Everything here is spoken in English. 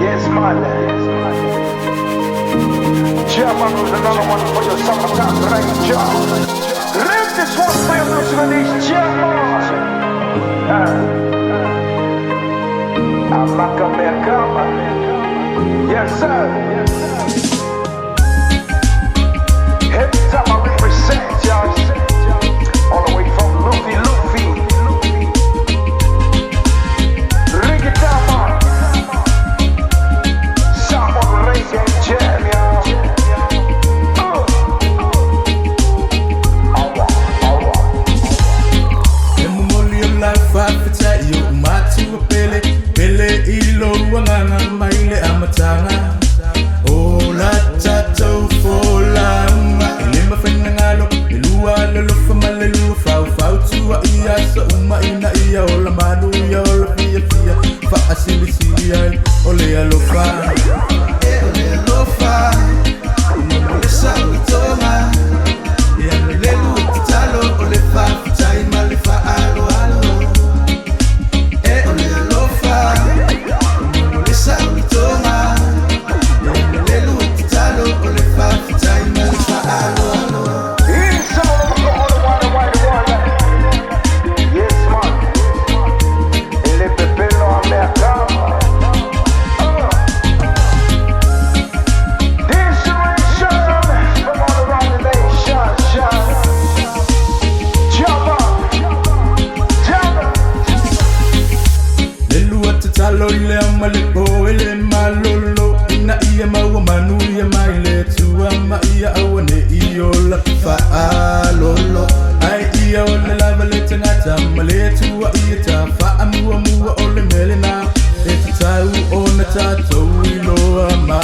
Yes, man. Jahvan was another one for your summertime ranger. Live this one for your Christmas, Jahvan. I'm back up there, come. Yes, sir. Every time I represent, y'all. All the way from Luffy. Ring it down, man. Someone reggae jam, y'all. Memorial of life, I tell you, Matua Pele ilo wangana maile amatanga. Ola tato fola ilima fenangalo ilua lolo famalelu fau tua iya sa ina iya ola manu ya ola fia fa asili ai ole alofa ole sa toma ya lelu talo ole fa tai malifa alo ole alofa ole sa toma ya lelu talo ole fa tai malifa alo Lole amalipo ele malolo ina iya mawa manu ya maile tua ma iya awane iyo la fa alolo ai iya ole la valete ngata male tua iya ta fa amua ole melena eta tau ona tato ilo ama